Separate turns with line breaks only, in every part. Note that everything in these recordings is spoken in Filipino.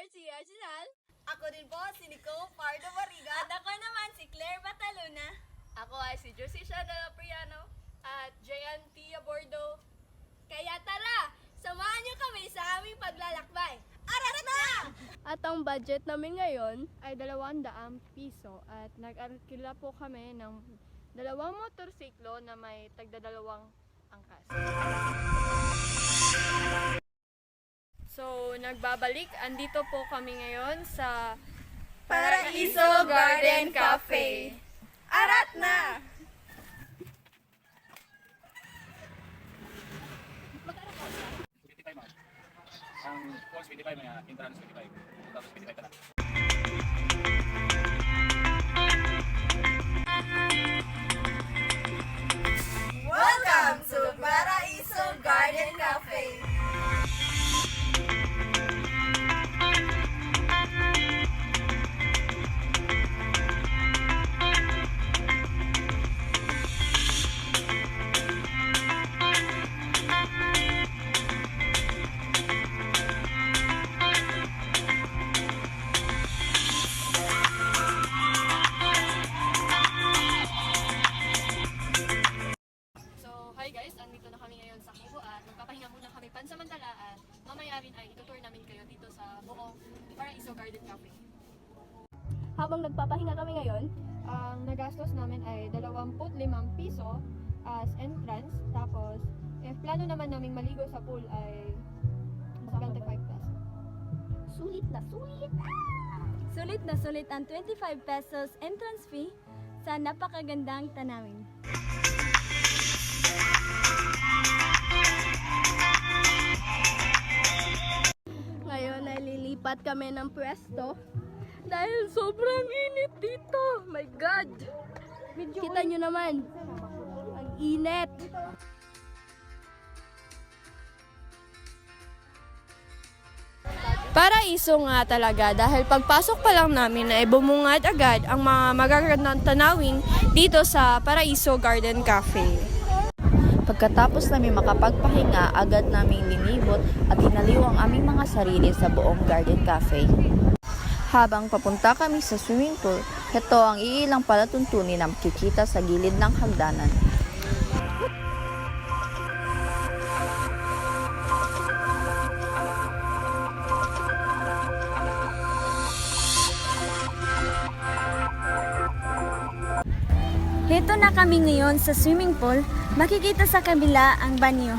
Garcia Arsenal.
Ako din po, si Nicole Pardo Barriga.
At ako naman si Claire Bataluna.
Ako ay si Josie Shadala Priano at Jayan Tia Bordo.
Kaya tara, samahan niyo kami sa aming paglalakbay.
Arat na!
At ang budget namin ngayon ay 200 piso at nag-arkila po kami ng 2 motorsiklo na may tagdadalawang angkas. So, nagbabalik. Andito po kami ngayon sa
Paraiso Garden Cafe. Arat na!
Ang course 25, may entrance 25. Tapos 25 ka lang.
Welcome to Paraiso Garden Cafe.
So, hi guys, andito na kami ngayon sa Kubo at magpapahinga muna kami pansamantala at mamaya rin ay itutour namin kayo dito sa buong Paraiso Garden Cafe. Habang nagpapahinga kami ngayon, ang nagastos namin ay 25 piso as entrance. Tapos, plano naman naming maligo sa pool ay 25 pesos.
Sulit na sulit! Sulit na sulit ang 25 pesos entrance fee sa napakagandang tanawin.
Ngayon ay lilipat kami ng pwesto dahil sobrang init dito. My God! Kita nyo naman, ang init. Paraiso nga talaga dahil pagpasok pa lang namin ay bumungad agad ang mga magagandang tanawin dito sa Paraiso Garden Cafe.
Pagkatapos namin makapagpahinga, agad naming linibot at inaliw ang aming mga sarili sa buong garden cafe. Habang papunta kami sa swimming pool, ito ang iilang palatuntunin na makikita sa gilid ng hagdanan.
Heto na kami ngayon sa swimming pool. Makikita sa kabila ang banyo.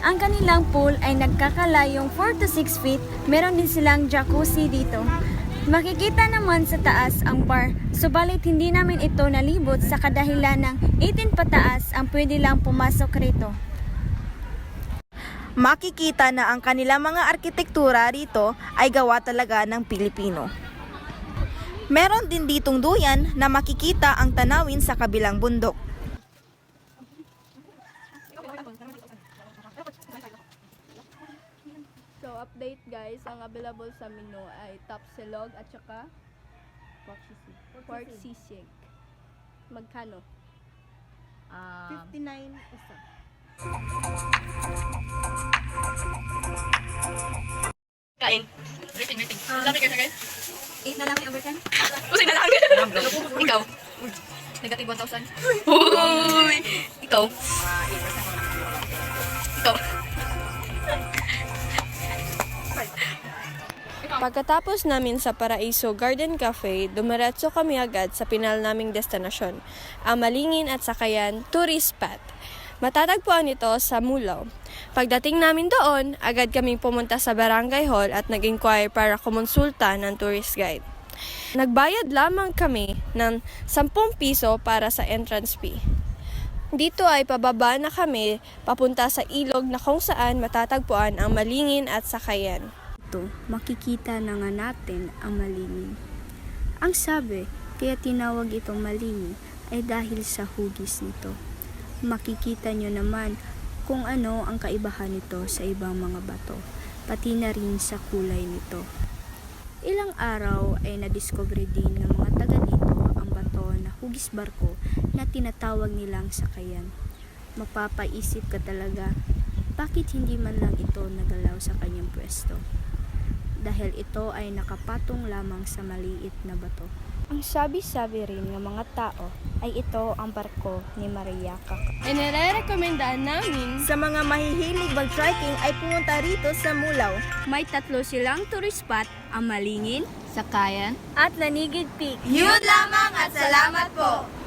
Ang kanilang pool ay nagkakalayong 4 to 6 feet. Meron din silang jacuzzi dito. Makikita naman sa taas ang bar. Subalit hindi namin ito nalibot sa kadahilan ng 18 pataas ang pwede lang pumasok rito.
Makikita na ang kanilang mga arkitektura rito ay gawa talaga ng Pilipino. Meron din ditong duyan na makikita ang tanawin sa kabilang bundok.
So update guys, ang available sa menu ay tapsilog at saka pork sisig. Magkano?
59 isa.
Kain. Rating. Sabi ka guys?
8 na lang yung overtime.
Pusing na lang. Ikaw. Negative 1,000. Uy! Ikaw. Ikaw.
Pagkatapos namin sa Paraiso Garden Cafe, dumiretso kami agad sa pinal naming destinasyon, ang Malingin at Sakayan Tourist Spot. Matatagpuan ito sa Mulao. Pagdating namin doon, agad kaming pumunta sa Barangay Hall at nag-inquire para kumonsulta ng tourist guide. Nagbayad lamang kami ng 10 piso para sa entrance fee. Dito ay pababa na kami papunta sa ilog na kung saan matatagpuan ang Malingin at Sakayan.
Makikita na nga natin ang Malingin. Ang sabi, kaya tinawag itong Malingin ay dahil sa hugis nito. Makikita nyo naman kung ano ang kaibahan nito sa ibang mga bato, pati na rin sa kulay nito. Ilang araw ay nadiscover din ng mga taga dito ang bato na hugis barko na tinatawag nilang Sakayan. Mapapaisip ka talaga, bakit hindi man lang ito nagalaw sa kanyang pwesto? dahil ito ay nakapatong lamang sa maliit na bato. Ang sabi-sabi rin ng mga tao ay ito ang barko ni Maria Kaka.
Inirekomendaan namin
Sa mga mahihilig mag-trekking ay pumunta rito sa Mulaw.
May 3 silang tourist spot, ang Malingin,
Sakayan,
At Lanigid Peak.
Yun lamang at salamat po!